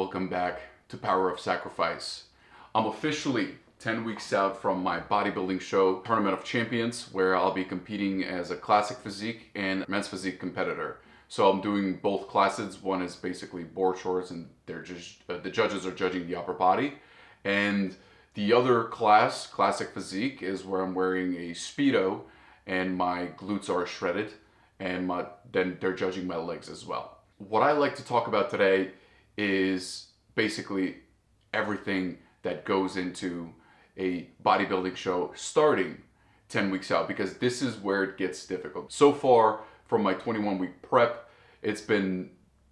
welcome back to Power of Sacrifice. I'm officially 10 weeks out from my bodybuilding show, Tournament of Champions, where I'll be competing as a classic physique and men's physique competitor. So I'm doing both classes. One is basically board shorts and they're just, the judges are judging the upper body. And the other class, classic physique, is where I'm wearing a Speedo and my glutes are shredded and then they're judging my legs as well. What I like to talk about today is basically everything that goes into a bodybuilding show starting 10 weeks out, because this is where it gets difficult. So far from my 21-week prep, it's been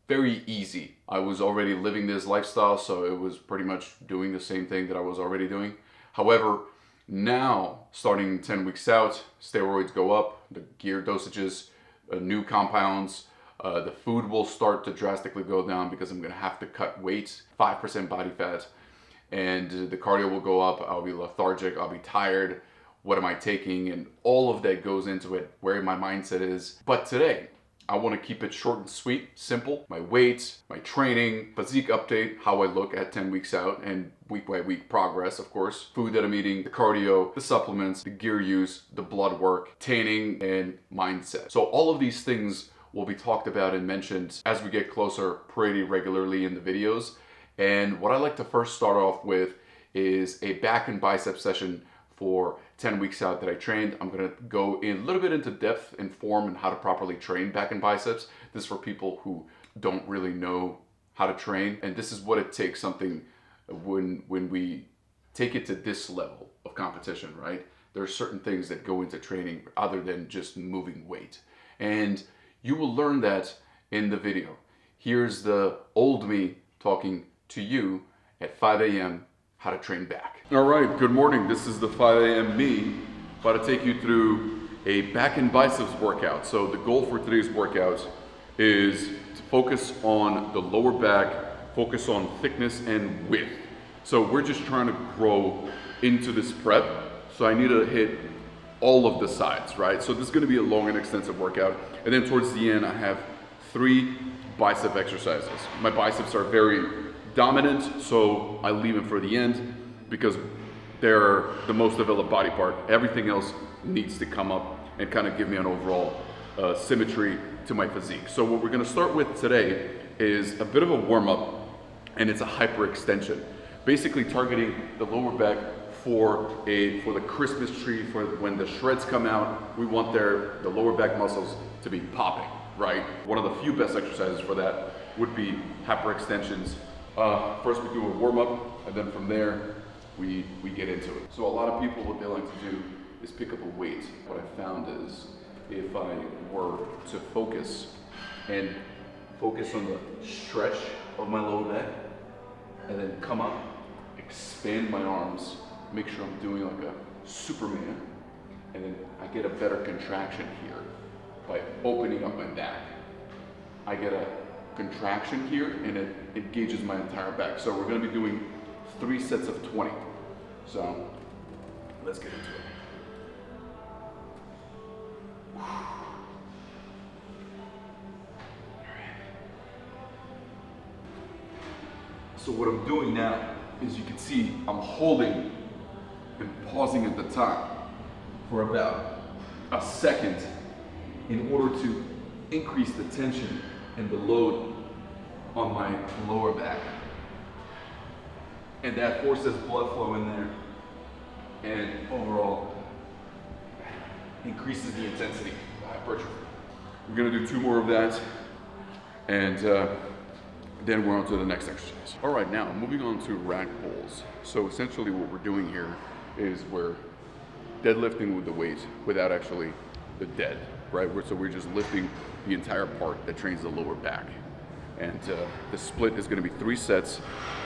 very easy. I was already living this lifestyle, so it was pretty much doing the same thing that I was already doing. However, now starting 10 weeks out, steroids go up, the gear dosages, new compounds, the food will start to drastically go down because I'm gonna have to cut weight, 5% body fat, and the cardio will go up. I'll be lethargic, I'll be tired. What am I taking? And all of that goes into it, where my mindset is. But today, I wanna keep it short and sweet, simple. My weight, my training, physique update, how I look at 10 weeks out, and week by week progress, of course. Food that I'm eating, the cardio, the supplements, the gear use, the blood work, training, and mindset. So all of these things will be talked about and mentioned as we get closer pretty regularly in the videos. And what I like to first start off with is a back and bicep session for 10 weeks out that I trained. I'm gonna go in a little bit into depth and form and how to properly train back and biceps. This is for people who don't really know how to train. And this is what it takes something when we take it to this level of competition, right? There are certain things that go into training other than just moving weight. And you will learn that in the video. Here's the old me talking to you at 5 a.m. how to train back. All right, good morning. This is the 5 a.m. me, about to take you through a back and biceps workout. So the goal for today's workout is to focus on the lower back, focus on thickness and width. So we're just trying to grow into this prep. So I need to hit all of the sides, right? So this is gonna be a long and extensive workout. And then towards the end, I have 3 bicep exercises. My biceps are very dominant, so I leave them for the end because they're the most developed body part. Everything else needs to come up and kind of give me an overall symmetry to my physique. So what we're gonna start with today is a bit of a warm-up, and it's a hyperextension. Basically targeting the lower back for the Christmas tree, for when the shreds come out. We want the lower back muscles to be popping, right? One of the few best exercises for that would be hyperextensions. First we do a warm-up, and then from there we get into it. So a lot of people, what they like to do is pick up a weight. What I found is if I were to focus on the stretch of my lower back, and then come up, expand my arms, make sure I'm doing like a Superman, and then I get a better contraction here by opening up my back. I get a contraction here, and it engages my entire back. So we're gonna be doing 3 sets of 20. So let's get into it. So what I'm doing now is, you can see I'm holding and pausing at the top for about a second in order to increase the tension and the load on my lower back. And that forces blood flow in there and overall increases the intensity of hypertrophy. We're gonna do 2 more of that, and then we're on to the next exercise. All right, now moving on to rack pulls. So essentially what we're doing here is we're deadlifting with the weight without actually the dead, right? So we're just lifting the entire part that trains the lower back. And the split is gonna be 3 sets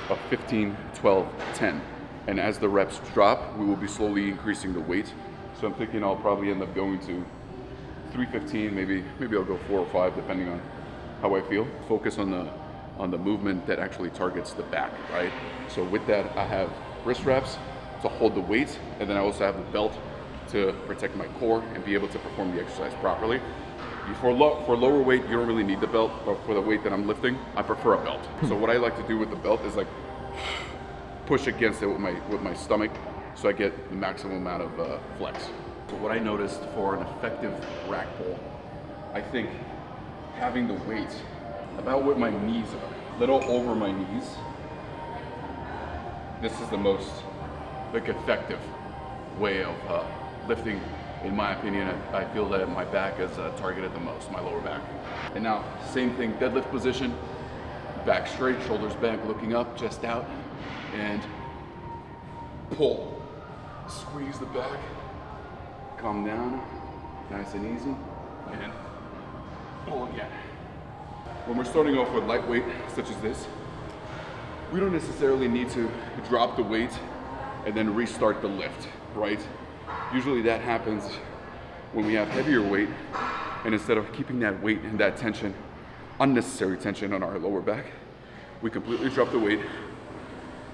of 15, 12, 10. And as the reps drop, we will be slowly increasing the weight. So I'm thinking I'll probably end up going to 315, maybe I'll go 4 or 5, depending on how I feel. Focus on the movement that actually targets the back, right? So with that, I have wrist wraps to hold the weight, and then I also have the belt to protect my core and be able to perform the exercise properly. For lower weight, you don't really need the belt, but for the weight that I'm lifting, I prefer a belt. So what I like to do with the belt is like push against it with my stomach, so I get the maximum amount of flex. So what I noticed for an effective rack pull, I think having the weight about what my knees are, little over my knees, this is the most like effective way of lifting. In my opinion, I feel that my back is targeted the most, my lower back. And now, same thing, deadlift position, back straight, shoulders back, looking up, chest out, and pull. Squeeze the back, calm down, nice and easy, and pull again. When we're starting off with lightweight, such as this, we don't necessarily need to drop the weight and then restart the lift, right? Usually that happens when we have heavier weight, and instead of keeping that weight and that tension, unnecessary tension on our lower back, we completely drop the weight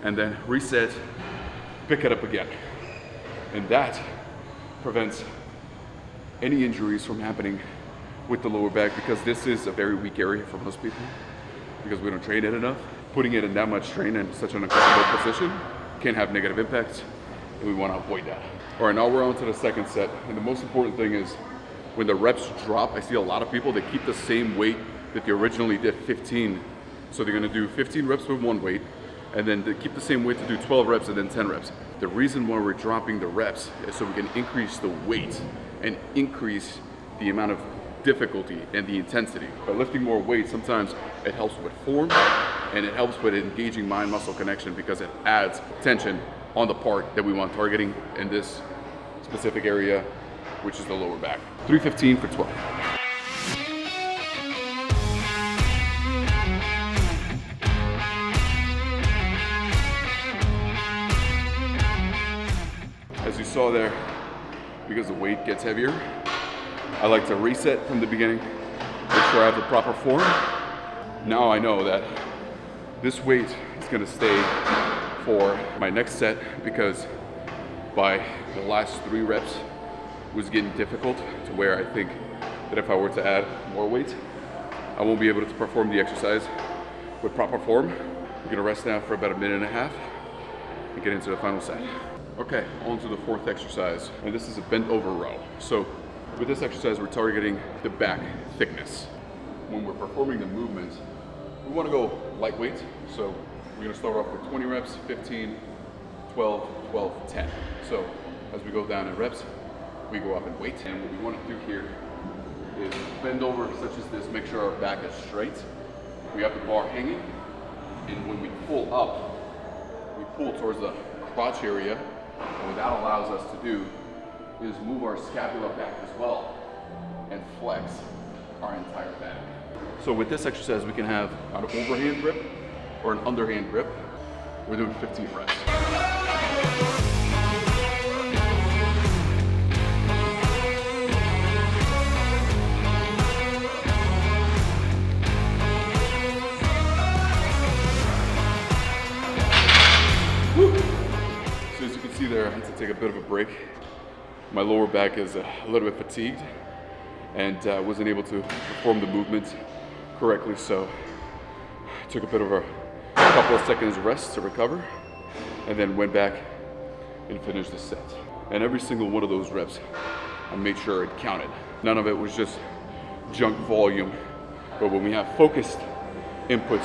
and then reset, pick it up again. And that prevents any injuries from happening with the lower back, because this is a very weak area for most people because we don't train it enough. Putting it in that much strain in such an uncomfortable position can have negative impacts, and we want to avoid that. All right, now we're on to the second set, and the most important thing is when the reps drop, I see a lot of people that keep the same weight that they originally did, 15. So they're gonna do 15 reps with one weight, and then they keep the same weight to do 12 reps and then 10 reps. The reason why we're dropping the reps is so we can increase the weight and increase the amount of difficulty and the intensity. By lifting more weight, sometimes it helps with form, and it helps with engaging mind-muscle connection because it adds tension on the part that we want targeting in this specific area, which is the lower back. 315 for 12. As you saw there, because the weight gets heavier, I like to reset from the beginning, make sure I have the proper form. Now I know that this weight is gonna stay for my next set, because by the last 3 reps it was getting difficult to where I think that if I were to add more weight, I won't be able to perform the exercise with proper form. We're gonna rest now for about 1.5 minutes and get into the final set. Okay, on to the 4th exercise, and this is a bent over row. So with this exercise, we're targeting the back thickness. When we're performing the movement, we want to go lightweight. So we're going to start off with 20 reps, 15, 12, 12, 10. So as we go down in reps, we go up in weight. And what we want to do here is bend over such as this, make sure our back is straight. We have the bar hanging, and when we pull up, we pull towards the crotch area. And what that allows us to do is move our scapula back as well and flex our entire back. So with this exercise, we can have an overhand grip or an underhand grip. We're doing 15 reps. Woo. So as you can see there, I had to take a bit of a break. My lower back is a little bit fatigued and wasn't able to perform the movement correctly, so I took a bit of a couple of seconds rest to recover, and then went back and finished the set. And every single one of those reps, I made sure it counted. None of it was just junk volume, but when we have focused input,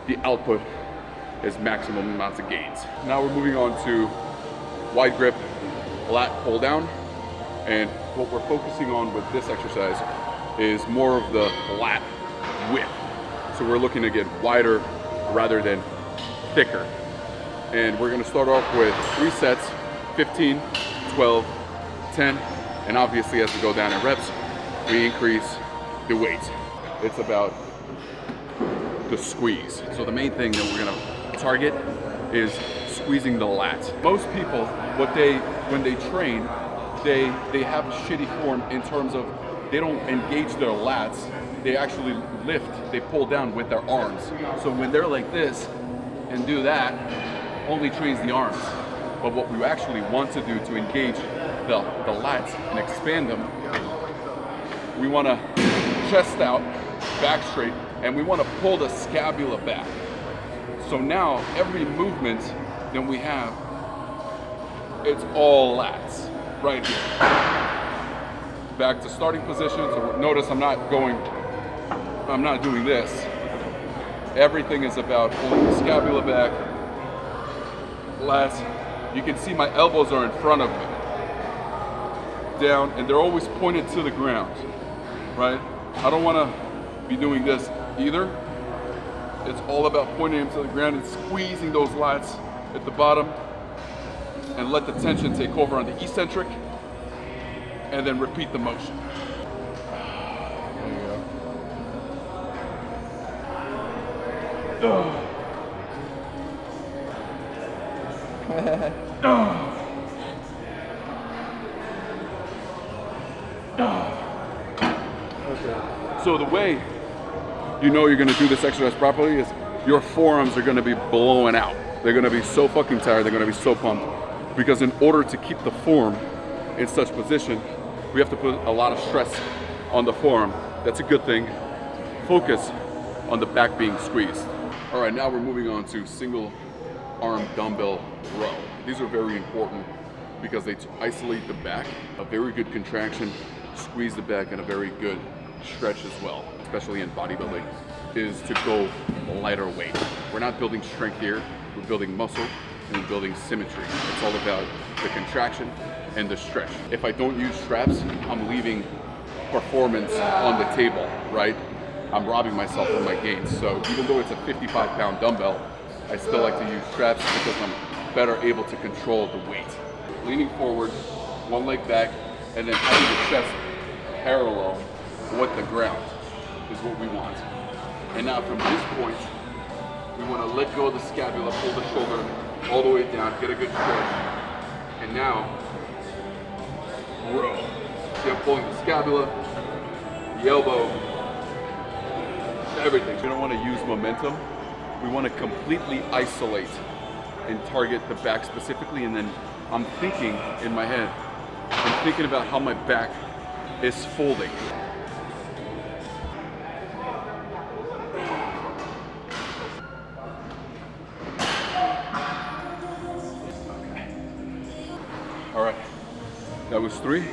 the output is maximum amounts of gains. Now we're moving on to wide grip lat pull down, and what we're focusing on with this exercise is more of the lat width. So we're looking to get wider rather than thicker. And we're gonna start off with 3 sets, 15, 12, 10, and obviously as we go down in reps, we increase the weight. It's about the squeeze. So the main thing that we're gonna target is squeezing the lat. Most people, when they train, they have a shitty form in terms of they don't engage their lats. They actually lift, they pull down with their arms. So when they're like this and do that, only trains the arms. But what we actually want to do to engage the lats and expand them we want to chest out, back straight, and we want to pull the scapula back. So now every movement that we have, it's all lats right here. Back to starting position. So notice I'm not doing this. Everything is about pulling the scapula back. Lats, you can see my elbows are in front of me. Down, and they're always pointed to the ground, right? I don't want to be doing this either. It's all about pointing them to the ground and squeezing those lats at the bottom and let the tension take over on the eccentric and then repeat the motion. There you go. Okay. So the way you know you're gonna do this exercise properly is your forearms are gonna be blowing out. They're gonna be so fucking tired, they're gonna be so pumped. Because in order to keep the form in such position, we have to put a lot of stress on the forearm. That's a good thing. Focus on the back being squeezed. All right, now we're moving on to single arm dumbbell row. These are very important because they isolate the back. A very good contraction, squeeze the back, and a very good stretch as well, especially in bodybuilding, is to go lighter weight. We're not building strength here, we're building muscle and we're building symmetry. It's all about the contraction and the stretch. If I don't use straps, I'm leaving performance on the table, right? I'm robbing myself of my gains. So even though it's a 55-pound dumbbell, I still like to use straps because I'm better able to control the weight. Leaning forward, one leg back, and then having the chest parallel with the ground is what we want. And now from this point, we want to let go of the scapula, pull the shoulder all the way down, get a good stretch. And now, row. See, I'm pulling the scapula, the elbow, everything. We don't want to use momentum. We want to completely isolate and target the back specifically. And then I'm thinking in my head, I'm thinking about how my back is folding. All right, that was 3.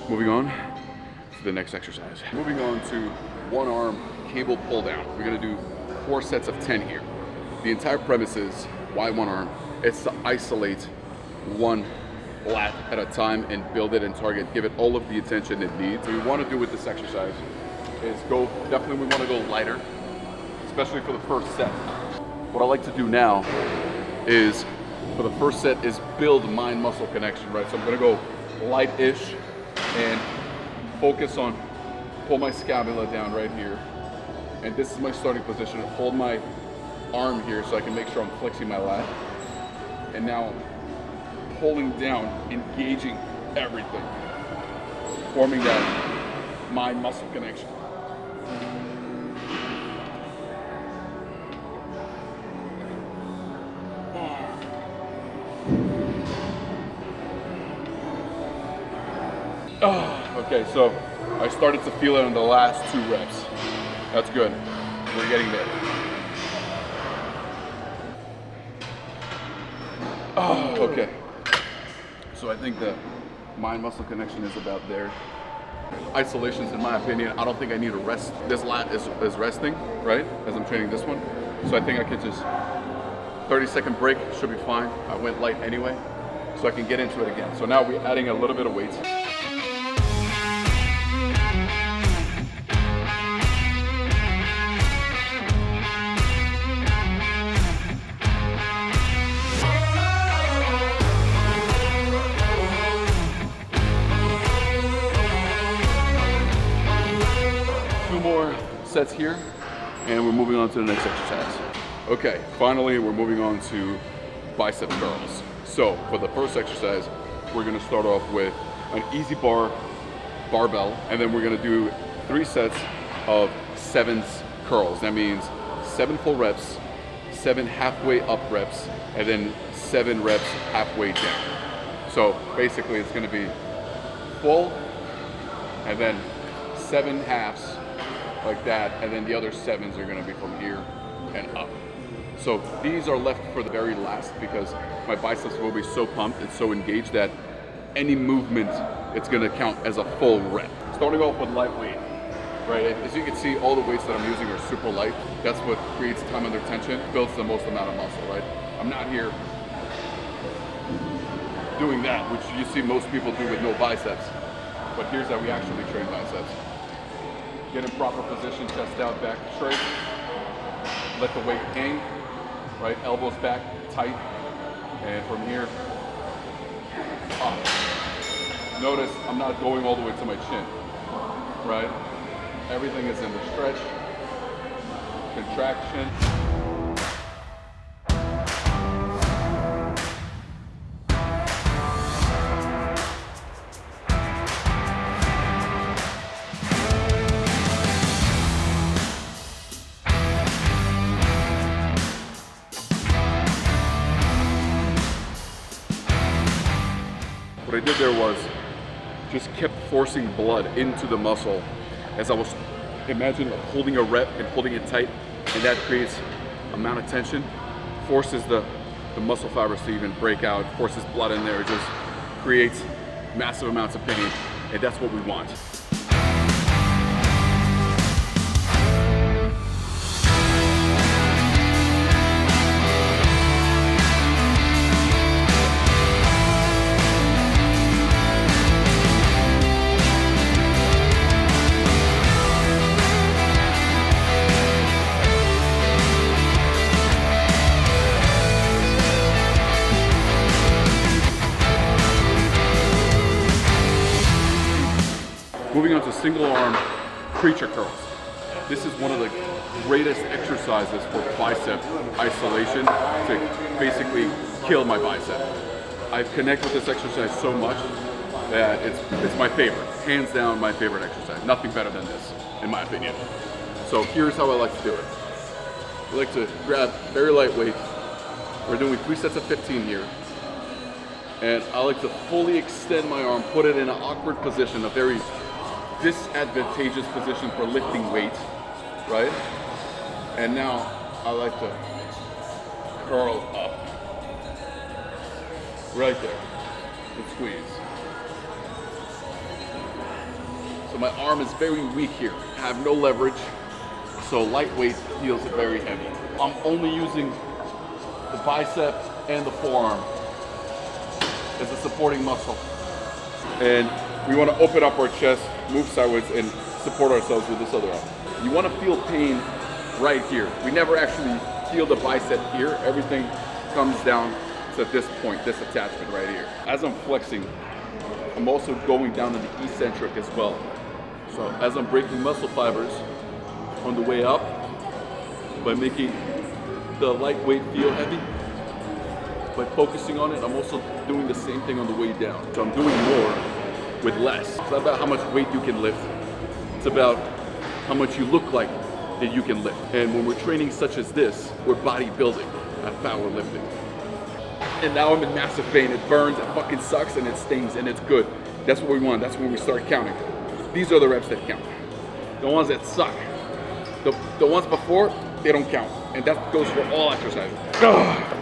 Moving on to the next exercise. Moving on to one arm cable pull down. We're gonna do 4 sets of 10 here. The entire premise is, why one arm? It's to isolate one lat at a time and build it and target, give it all of the attention it needs. What we wanna do with this exercise is definitely we wanna go lighter, especially for the first set. What I like to do now is, for the first set, is build mind-muscle connection, right? So I'm gonna go light-ish and focus on, pull my scapula down right here. And this is my starting position. Hold my arm here so I can make sure I'm flexing my lat. And now I'm pulling down, engaging everything, forming that mind-muscle connection. Okay, so I started to feel it in the last 2 reps. That's good. We're getting there. Okay. So I think the mind-muscle connection is about there. Isolations, in my opinion, I don't think I need to rest. This lat is resting, right? As I'm training this one. So I think I could just 30-second break, should be fine. I went light anyway, so I can get into it again. So now we're adding a little bit of weight. More sets here, and we're moving on to the next exercise. Okay, finally we're moving on to bicep curls. So for the first exercise, we're gonna start off with an easy barbell, and then we're gonna do 3 sets of 7 curls. That means 7 full reps, 7 halfway up reps, and then 7 reps halfway down. So basically it's gonna be full, and then 7 halves like that, and then the other 7s are gonna be from here and up. So these are left for the very last because my biceps will be so pumped and so engaged that any movement, it's gonna count as a full rep. Starting off with lightweight, right? As you can see, all the weights that I'm using are super light. That's what creates time under tension, builds the most amount of muscle, right? I'm not here doing that, which you see most people do with no biceps. But here's how we actually train biceps. Get in proper position, chest out, back straight. Let the weight hang, right? Elbows back, tight. And from here, up. Notice I'm not going all the way to my chin, right? Everything is in the stretch, contraction. What I did there was just kept forcing blood into the muscle as I was, imagine holding a rep and holding it tight, and that creates amount of tension, forces the muscle fibers to even break out, forces blood in there, it just creates massive amounts of pain, and that's what we want. Moving on to single arm creature curls. This is one of the greatest exercises for bicep isolation to basically kill my bicep. I connect with this exercise so much that it's my favorite, hands down my favorite exercise. Nothing better than this, in my opinion. So here's how I like to do it. I like to grab very lightweight. We're doing 3 sets of 15 here. And I like to fully extend my arm, put it in an awkward position, a very disadvantageous position for lifting weight, right? And now I like to curl up right there and squeeze. So my arm is very weak here. I have no leverage, so lightweight feels very heavy. I'm only using the bicep and the forearm as a supporting muscle. And we want to open up our chest, move sideways, and support ourselves with this other arm. You want to feel pain right here. We never actually feel the bicep here. Everything comes down to this point, this attachment right here. As I'm flexing, I'm also going down to the eccentric as well. So as I'm breaking muscle fibers on the way up, by making the lightweight feel heavy, by focusing on it, I'm also doing the same thing on the way down. So I'm doing more with less. It's not about how much weight you can lift. It's about how much you look like that you can lift. And when we're training such as this, we're bodybuilding, not powerlifting. And now I'm in massive pain. It burns, it fucking sucks, and it stings, and it's good. That's what we want. That's when we start counting. These are the reps that count. The ones that suck. The ones before, they don't count. And that goes for all exercises. Ugh.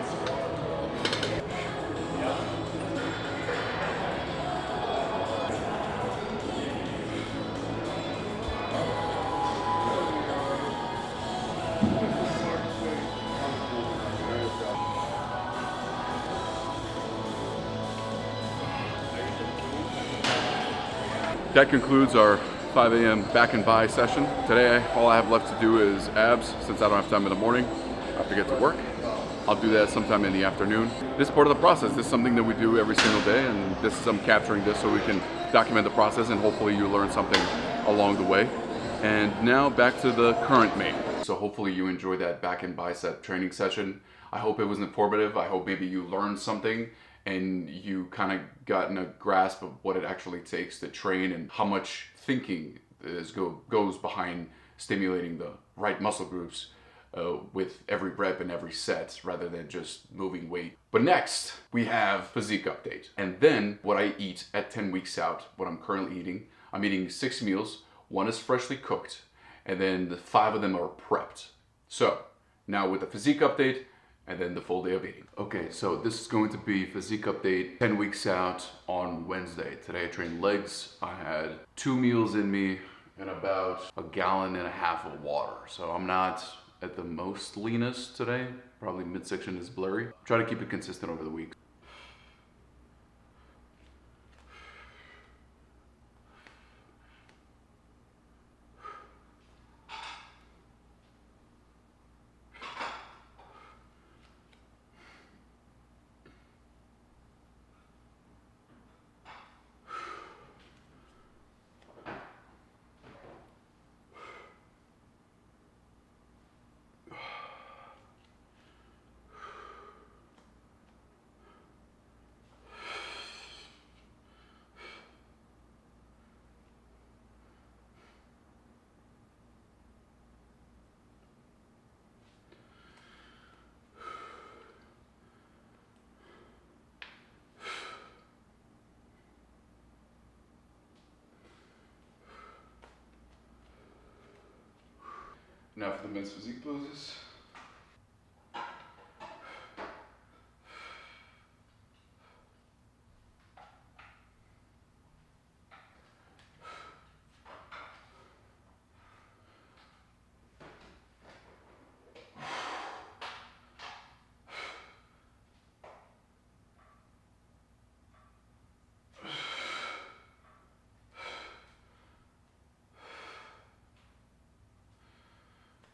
That concludes our 5 a.m. back and bi session. Today, all I have left to do is abs, since I don't have time in the morning. I have to get to work. I'll do that sometime in the afternoon. This is part of the process. This is something that we do every single day, and I'm capturing this so we can document the process, and hopefully you learn something along the way. And now back to the current main. So hopefully you enjoyed that back and bicep training session. I hope it was informative. I hope maybe you learned something and you kind of gotten a grasp of what it actually takes to train and how much thinking goes behind stimulating the right muscle groups with every rep and every set rather than just moving weight. But next we have physique update, and then what I eat at 10 weeks out, what I'm currently eating. I'm eating 6 meals, 1 is freshly cooked, and then the 5 of them are prepped. So now with the physique update, and then the full day of eating. Okay, so this is going to be physique update 10 weeks out on Wednesday. Today I trained legs. I had 2 meals in me and about 1.5 gallons of water. So I'm not at the most leanest today. Probably midsection is blurry. Try to keep it consistent over the week. Now for the men's physique poses.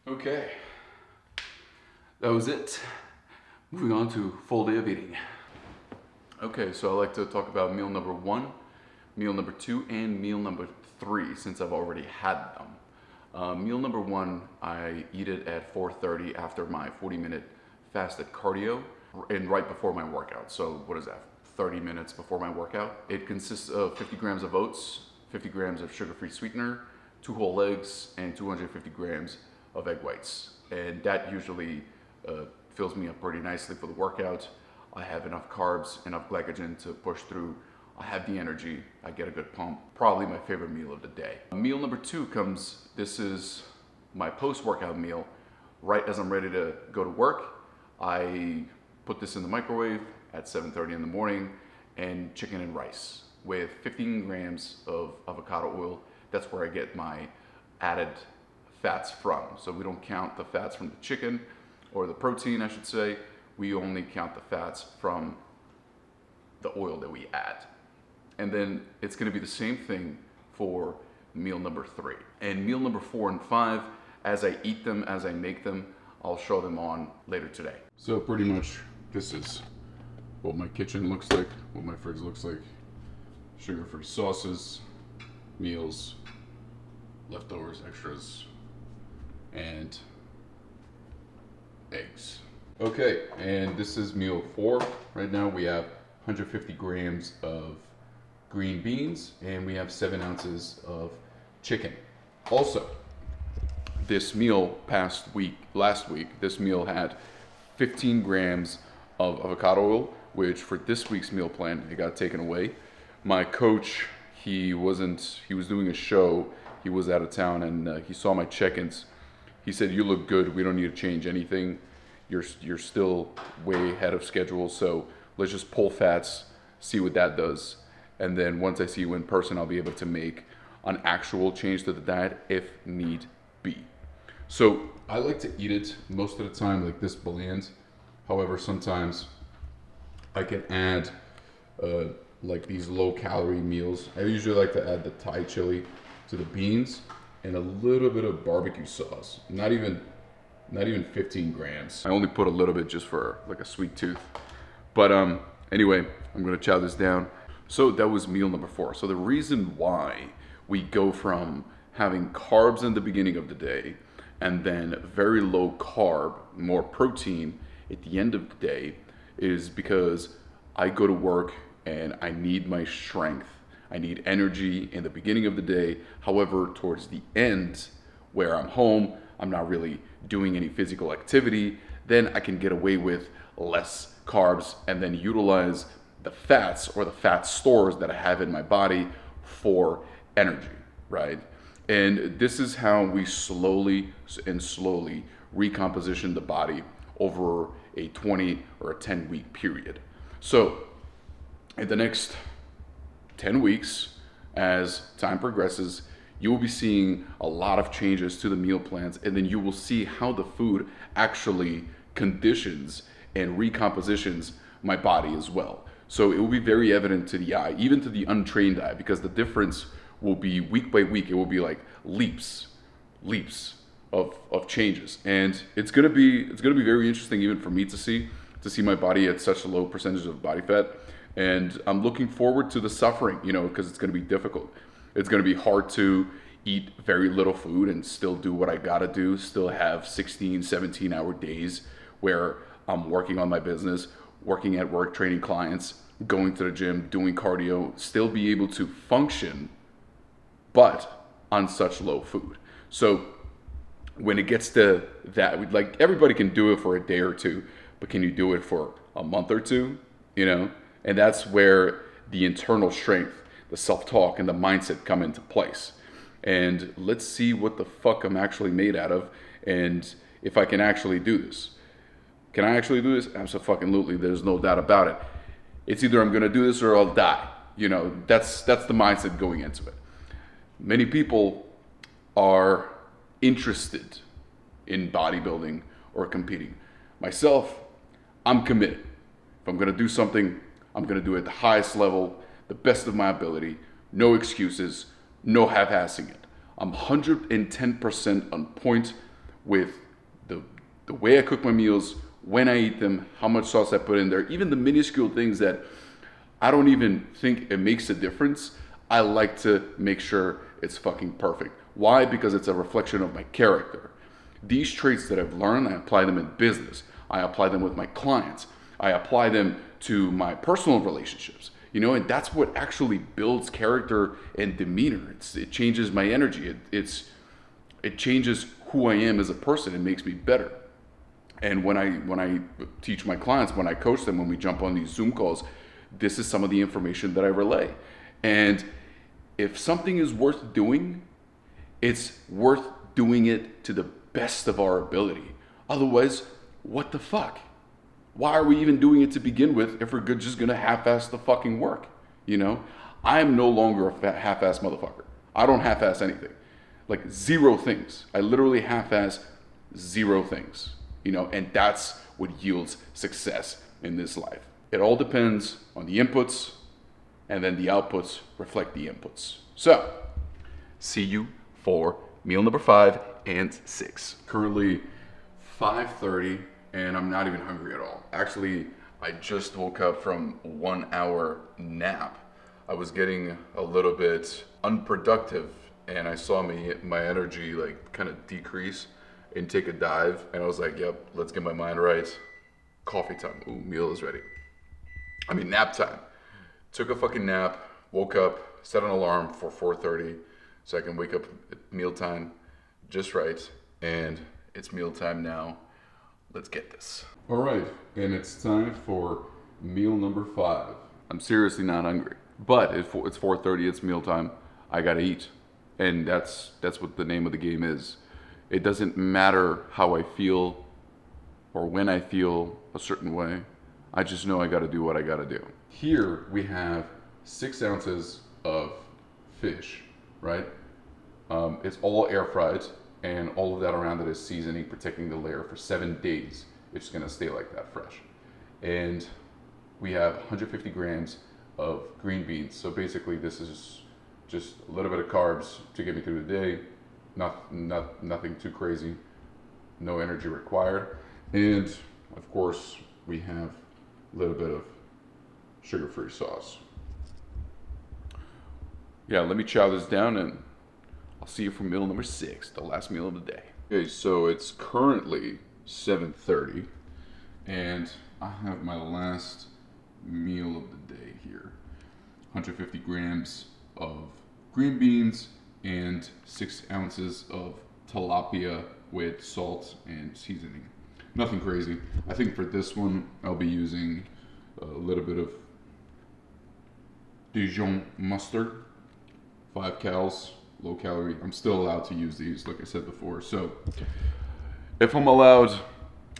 Okay, that was it. Moving on to full day of eating. Okay, so I like to talk about meal number 1, meal number 2, and meal number 3 since I've already had them. Meal number 1, I eat it at 4:30 after my 40-minute fasted cardio and right before my workout. So what is that, 30 minutes before my workout? It consists of 50 grams of oats, 50 grams of sugar-free sweetener, 2 whole eggs, and 250 grams of egg whites. And that usually fills me up pretty nicely for the workout. I have enough carbs, enough glycogen to push through. I have the energy, I get a good pump. Probably my favorite meal of the day. Meal number 2 comes, this is my post-workout meal. Right as I'm ready to go to work, I put this in the microwave at 7:30 in the morning, and chicken and rice with 15 grams of avocado oil. That's where I get my added fats from. So we don't count the fats from the chicken, or the protein I should say. We only count the fats from the oil that we add. And then it's gonna be the same thing for meal number 3. And meal number 4 and 5, as I eat them, as I make them, I'll show them on later today. So pretty much this is what my kitchen looks like, what my fridge looks like. Sugar-free sauces, meals, leftovers, extras, and eggs. Okay, and this is meal 4. Right now we have 150 grams of green beans, and we have 7 ounces of chicken. Also, this meal last week, this meal had 15 grams of avocado oil, which for this week's meal plan, it got taken away. My coach, he was doing a show, he was out of town, and he saw my check-ins. He said, "You look good, we don't need to change anything. You're still way ahead of schedule, so let's just pull fats, see what that does. And then once I see you in person, I'll be able to make an actual change to the diet if need be." So I like to eat it most of the time like this bland. However, sometimes I can add like these low-calorie meals. I usually like to add the Thai chili to the beans and a little bit of barbecue sauce. Not even 15 grams. I only put a little bit just for like a sweet tooth. But anyway, I'm gonna chow this down. So that was meal number 4. So the reason why we go from having carbs in the beginning of the day and then very low carb, more protein at the end of the day is because I go to work and I need my strength. I need energy in the beginning of the day. However, towards the end, where I'm home, I'm not really doing any physical activity, then I can get away with less carbs and then utilize the fats or the fat stores that I have in my body for energy, right? And this is how we slowly recomposition the body over a 20 or a 10-week period. So in the next 10 weeks, as time progresses, you will be seeing a lot of changes to the meal plans, and then you will see how the food actually conditions and recompositions my body as well. So it will be very evident to the eye, even to the untrained eye, because the difference will be week by week. It will be like leaps of changes, and it's gonna be very interesting even for me to see my body at such a low percentage of body fat. And I'm looking forward to the suffering, you know, because it's gonna be difficult. It's gonna be hard to eat very little food and still do what I gotta do, still have 16, 17-hour days where I'm working on my business, working at work, training clients, going to the gym, doing cardio, still be able to function, but on such low food. So when it gets to that, like, everybody can do it for a day or two, but can you do it for a month or two, you know? And that's where the internal strength, the self-talk, and the mindset come into place. And let's see what the fuck I'm actually made out of, and if I can actually do this. Can I actually do this? Absolutely. There's no doubt about it. It's either I'm gonna do this or I'll die. You know, that's the mindset going into it. Many people are interested in bodybuilding or competing. Myself, I'm committed. If I'm gonna do something, I'm gonna do it at the highest level, the best of my ability, no excuses, no half-assing it. I'm 110% on point with the way I cook my meals, when I eat them, how much sauce I put in there, even the minuscule things that I don't even think it makes a difference. I like to make sure it's fucking perfect. Why? Because it's a reflection of my character. These traits that I've learned, I apply them in business. I apply them with my clients. I apply them to my personal relationships, you know, and that's what actually builds character and demeanor. It changes my energy. It changes who I am as a person. It makes me better. And when I teach my clients, when I coach them, when we jump on these Zoom calls, this is some of the information that I relay. And if something is worth doing, it's worth doing it to the best of our ability. Otherwise, what the fuck? Why are we even doing it to begin with if we're just gonna half-ass the fucking work? You know, I am no longer a half-ass motherfucker. I don't half-ass anything. Like, zero things. I literally half-ass zero things. You know, and that's what yields success in this life. It all depends on the inputs, and then the outputs reflect the inputs. So, see you for meal number 5 and 6. Currently 5:30, and I'm not even hungry at all. Actually, I just woke up from 1 hour nap. I was getting a little bit unproductive, and I saw my energy like kind of decrease and take a dive, and I was like, yep, let's get my mind right. Coffee time. Ooh, meal is ready. I mean, nap time. Took a fucking nap, woke up, set an alarm for 4:30 so I can wake up at mealtime just right, and it's mealtime now. Let's get this. All right, and it's time for meal number 5. I'm seriously not hungry, but it's 4:30, it's mealtime. I gotta eat, and that's what the name of the game is. It doesn't matter how I feel or when I feel a certain way. I just know I gotta do what I gotta do. Here we have 6 ounces of fish, right? It's all air fried, and all of that around it is seasoning, protecting the layer for 7 days. It's gonna stay like that fresh. And we have 150 grams of green beans. So basically this is just a little bit of carbs to get me through the day. Nothing too crazy, no energy required. And of course we have a little bit of sugar-free sauce. Yeah, let me chow this down and I'll see you for meal number 6, the last meal of the day. Okay, so it's currently 7:30 and I have my last meal of the day here. 150 grams of green beans and 6 ounces of tilapia with salt and seasoning. Nothing crazy. I think for this one, I'll be using a little bit of Dijon mustard, 5 cals, low calorie. I'm still allowed to use these, like I said before. So if I'm allowed,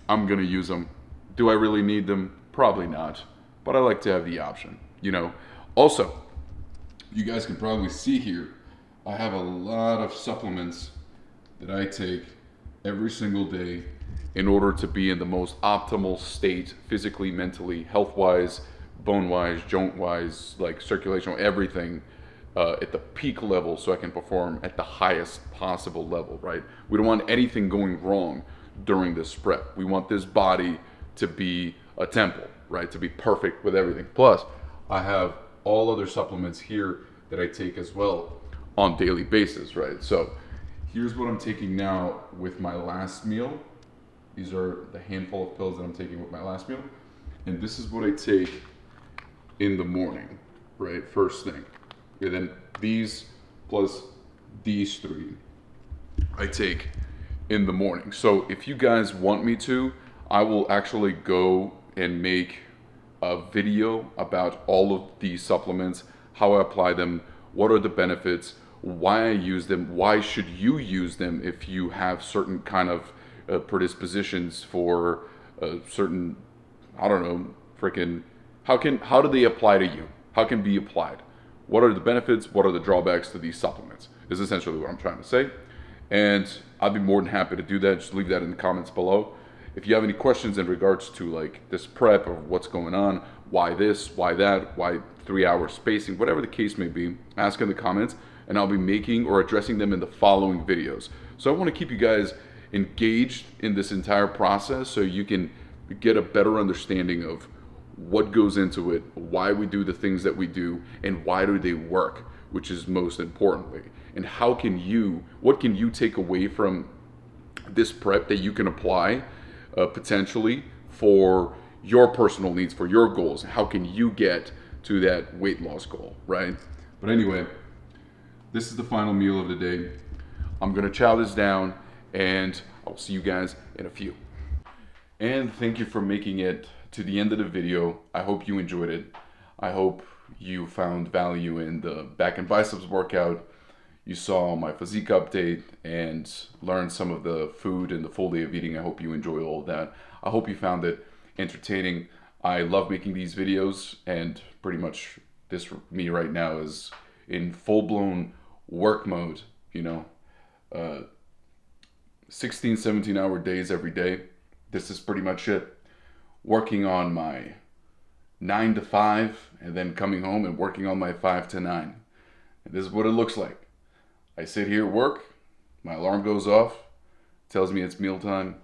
I'm gonna use them. Do I really need them? Probably not, but I like to have the option, you know. Also, you guys can probably see here, I have a lot of supplements that I take every single day in order to be in the most optimal state, physically, mentally, health-wise, bone-wise, joint-wise, like circulation, everything at the peak level so I can perform at the highest possible level, right? We don't want anything going wrong during this prep. We want this body to be a temple, right? To be perfect with everything. Plus, I have all other supplements here that I take as well on daily basis, right? So here's what I'm taking now with my last meal. These are the handful of pills that I'm taking with my last meal. And this is what I take in the morning, right? First thing. And then these plus these three I take in the morning. So if you guys want me to, I will actually go and make a video about all of these supplements, how I apply them, what are the benefits, why I use them, why should you use them if you have certain kind of predispositions for certain, I don't know, freaking, how do they apply to you? How can be applied? What are the benefits? What are the drawbacks to these supplements? Is essentially what I'm trying to say. And I'd be more than happy to do that. Just leave that in the comments below. If you have any questions in regards to like this prep or what's going on, why this, why that, why 3 hour spacing, whatever the case may be, ask in the comments and I'll be making or addressing them in the following videos. So I want to keep you guys engaged in this entire process so you can get a better understanding of what goes into it, why we do the things that we do, and why do they work, which is most importantly. And what can you take away from this prep that you can apply potentially for your personal needs, for your goals? How can you get to that weight loss goal, right? But anyway, this is the final meal of the day. I'm gonna chow this down and I'll see you guys in a few. And thank you for making it to the end of the video. I hope you enjoyed it. I hope you found value in the back and biceps workout. You saw my physique update and learned some of the food and the full day of eating. I hope you enjoy all of that. I hope you found it entertaining. I love making these videos, and pretty much this me right now is in full-blown work mode, you know, 16, 17-hour days every day. This is pretty much it. Working on my 9 to 5 and then coming home and working on my 5 to 9. And this is what it looks like. I sit here, work, my alarm goes off, tells me it's mealtime.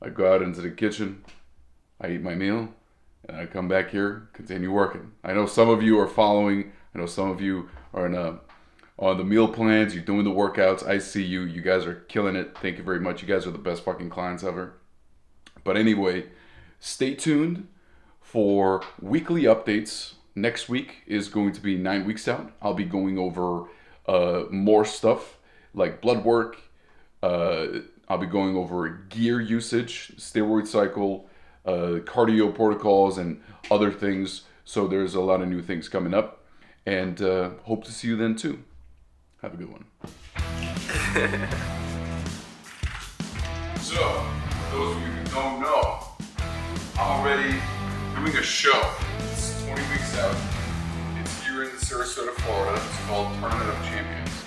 I go out into the kitchen, I eat my meal, and I come back here, continue working. I know some of you are following, I know some of you are on the meal plans, you're doing the workouts. I see you, you guys are killing it. Thank you very much. You guys are the best fucking clients ever. But anyway, stay tuned for weekly updates. Next week is going to be 9 weeks out. I'll be going over more stuff like blood work. I'll be going over gear usage, steroid cycle, cardio protocols, and other things. So there's a lot of new things coming up, and hope to see you then too. Have a good one. So, for those of you who don't know, I'm already doing a show. It's 20 weeks out. It's here in Sarasota, Florida. It's called Tournament of Champions.